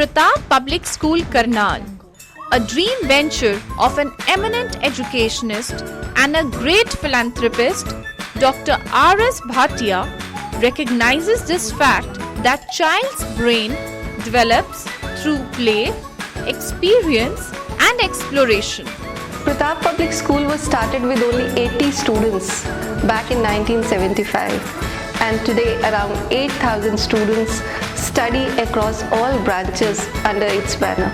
Pratap Public School, Karnal, a dream venture of an eminent educationist and a great philanthropist, Dr. R.S. Bhatia, recognizes this fact that child's brain develops through play, experience and exploration. Pratap Public School was started with only 80 students back in 1975, and today around 8,000 students study across all branches under its banner.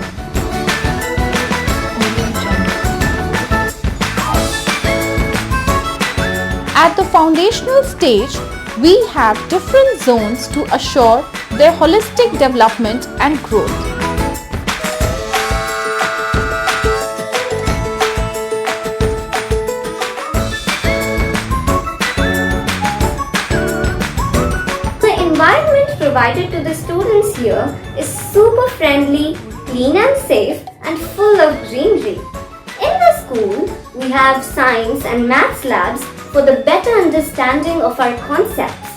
At the foundational stage, we have different zones to assure their holistic development and growth. The environment provided to the students here is super friendly, clean and safe, and full of greenery. In the school, we have science and maths labs for the better understanding of our concepts.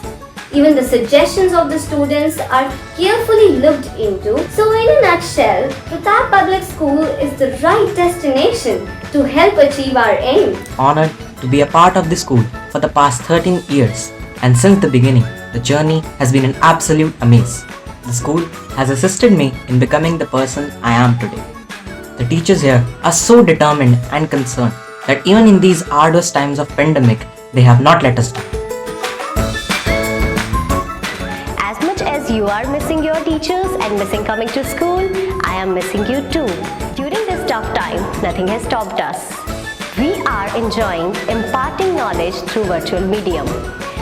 Even the suggestions of the students are carefully looked into. So in a nutshell, Pratap Public School is the right destination to help achieve our aim. Honored to be a part of the school for the past 13 years, and since the beginning, the journey has been an absolute amaze. The school has assisted me in becoming the person I am today. The teachers here are so determined and concerned that even in these arduous times of pandemic, they have not let us down. As much as you are missing your teachers and missing coming to school, I am missing you too. During this tough time, nothing has stopped us. We are enjoying imparting knowledge through virtual medium.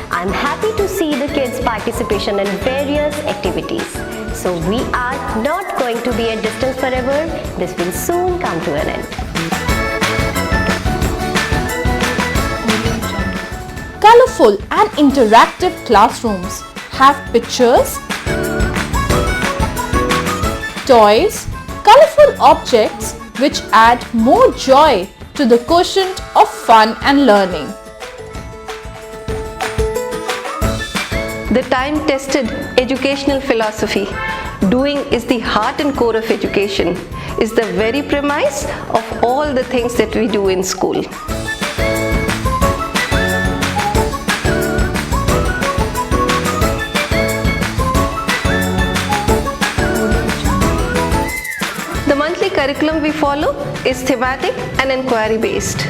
I am happy to see the kids' participation in various activities. So we are not going to be at distance forever. This will soon come to an end. Colorful and interactive classrooms have pictures, toys, colorful objects which add more joy to the quotient of fun and learning. The time-tested educational philosophy, doing is the heart and core of education, is the very premise of all the things that we do in school. The monthly curriculum we follow is thematic and inquiry based.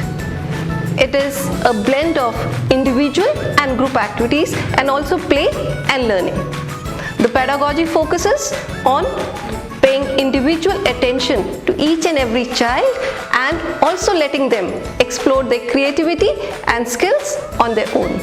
It is a blend of individual and group activities and also play and learning. The pedagogy focuses on paying individual attention to each and every child and also letting them explore their creativity and skills on their own.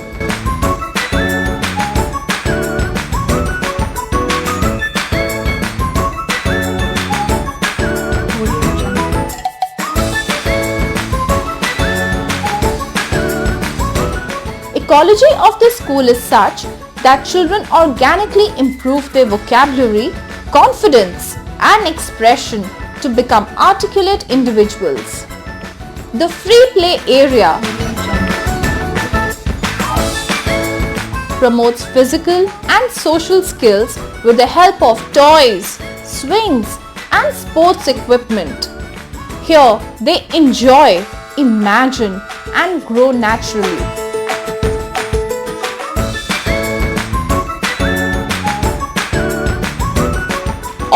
Ecology of the school is such that children organically improve their vocabulary, confidence and expression to become articulate individuals. The free play area promotes physical and social skills with the help of toys, swings and sports equipment. Here they enjoy, imagine and grow naturally.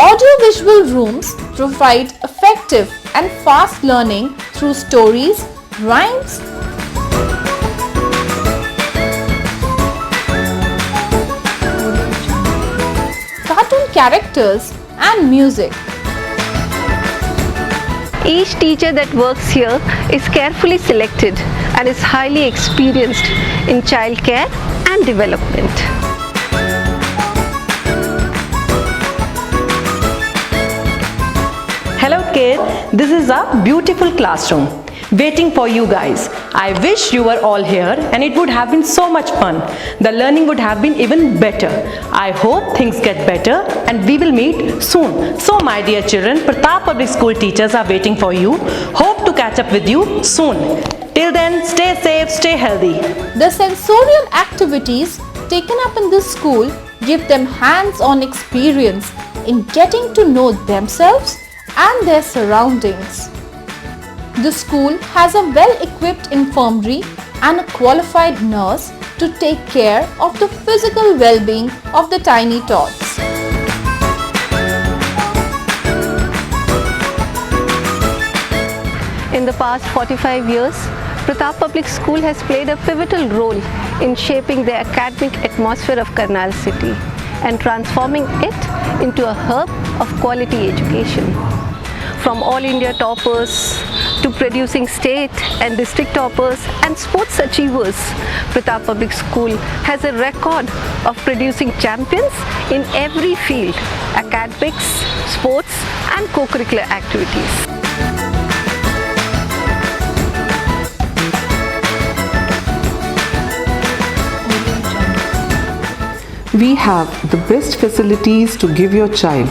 Audio-visual rooms provide effective and fast learning through stories, rhymes, cartoon characters and music. Each teacher that works here is carefully selected and is highly experienced in childcare and development. Hello kids, this is a beautiful classroom waiting for you guys. I wish you were all here and it would have been so much fun. The learning would have been even better. I hope things get better and we will meet soon. So my dear children, Pratap Public School teachers are waiting for you. Hope to catch up with you soon. Till then, stay safe, stay healthy. The sensorial activities taken up in this school give them hands-on experience in getting to know themselves and their surroundings. The school has a well-equipped infirmary and a qualified nurse to take care of the physical well-being of the tiny tots. In the past 45 years, Pratap Public School has played a pivotal role in shaping the academic atmosphere of Karnal city and transforming it into a hub of quality education. From all India toppers to producing state and district toppers and sports achievers, Pratap Public School has a record of producing champions in every field: academics, sports and co-curricular activities. We have the best facilities to give your child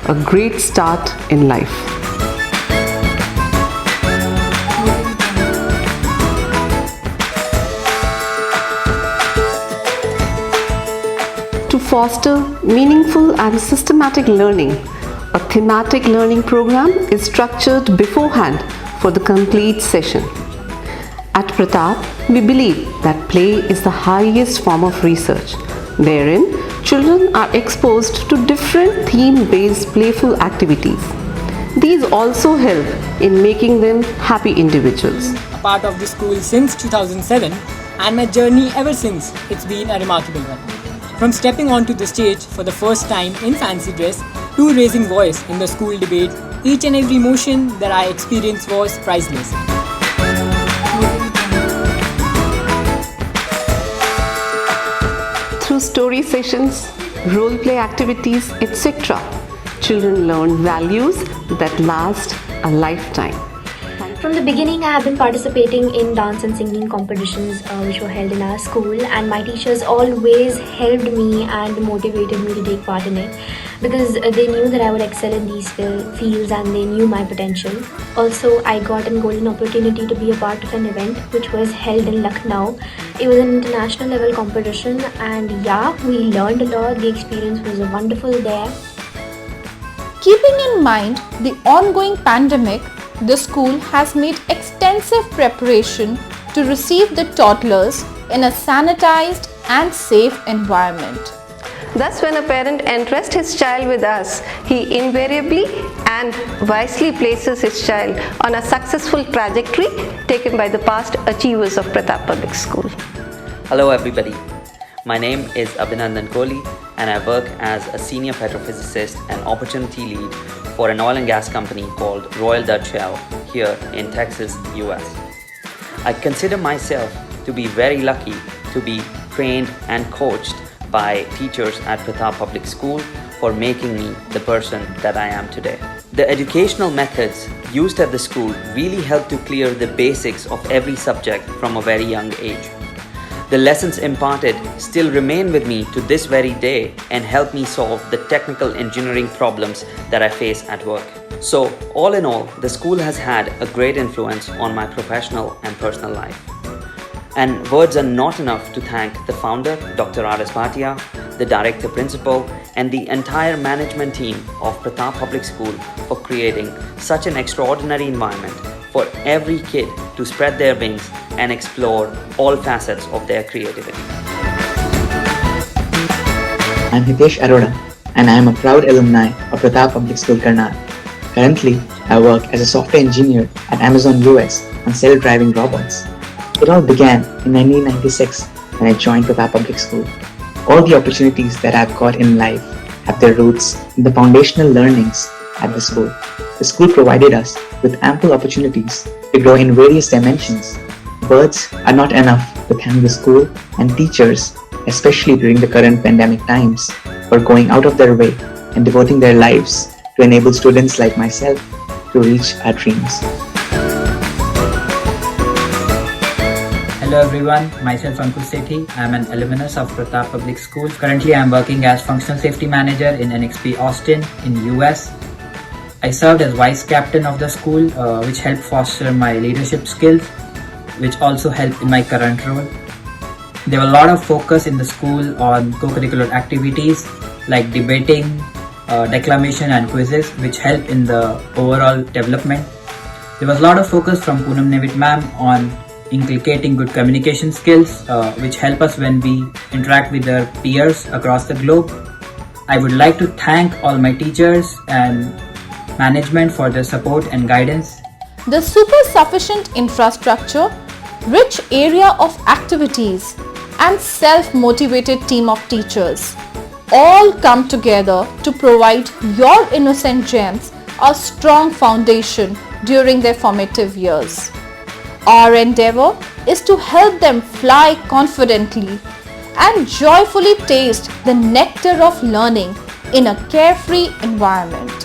a great start in life. To foster meaningful and systematic learning, a thematic learning program is structured beforehand for the complete session. At Pratap, we believe that play is the highest form of research. Therein, children are exposed to different theme-based playful activities. These also help in making them happy individuals. A part of the school since 2007, and my journey ever since, it's been a remarkable one. From stepping onto the stage for the first time in fancy dress to raising voice in the school debate, each and every emotion that I experienced was priceless. Through story sessions, role play activities, etc., children learn values that last a lifetime. From the beginning, I have been participating in dance and singing competitions which were held in our school, and my teachers always helped me and motivated me to take part in it because they knew that I would excel in these fields and they knew my potential. Also, I got a golden opportunity to be a part of an event which was held in Lucknow. It was an international level competition, and yeah, we learned a lot. The experience was wonderful there. Keeping in mind the ongoing pandemic, the school has made extensive preparation to receive the toddlers in a sanitized and safe environment. Thus, when a parent entrusts his child with us, he invariably and wisely places his child on a successful trajectory taken by the past achievers of Pratap Public School. Hello everybody, my name is Abhinandan Kohli and I work as a senior petrophysicist and opportunity lead for an oil and gas company called Royal Dutch Shell here in Texas, US. I consider myself to be very lucky to be trained and coached by teachers at Pratap Public School for making me the person that I am today. The educational methods used at the school really help to clear the basics of every subject from a very young age. The lessons imparted still remain with me to this very day and help me solve the technical engineering problems that I face at work. So, all in all, the school has had a great influence on my professional and personal life. And words are not enough to thank the founder, Dr. R.S. Bhatia, the director principal, and the entire management team of Pratap Public School for creating such an extraordinary environment for every kid to spread their wings and explore all facets of their creativity. I'm Hitesh Arora and I am a proud alumni of Pratap Public School Karnal. Currently, I work as a software engineer at Amazon US on self-driving robots. It all began in 1996 when I joined Pratap Public School. All the opportunities that I've got in life have their roots in the foundational learnings at the school. The school provided us with ample opportunities to grow in various dimensions. Words are not enough to thank the school and teachers, especially during the current pandemic times, for going out of their way and devoting their lives to enable students like myself to reach our dreams. Hello everyone, myself Ankush Sethi. I am an alumnus of Pratap Public School. Currently I am working as Functional Safety Manager in NXP Austin in US. I served as Vice Captain of the school, which helped foster my leadership skills, which also helped in my current role. There was a lot of focus in the school on co-curricular activities like debating, declamation and quizzes which help in the overall development. There was a lot of focus from Poonam Nevit ma'am on inculcating good communication skills which help us when we interact with our peers across the globe. I would like to thank all my teachers and management for their support and guidance. The super sufficient infrastructure, rich area of activities, and self-motivated team of teachers all come together to provide your innocent gems a strong foundation during their formative years. Our endeavor is to help them fly confidently and joyfully taste the nectar of learning in a carefree environment.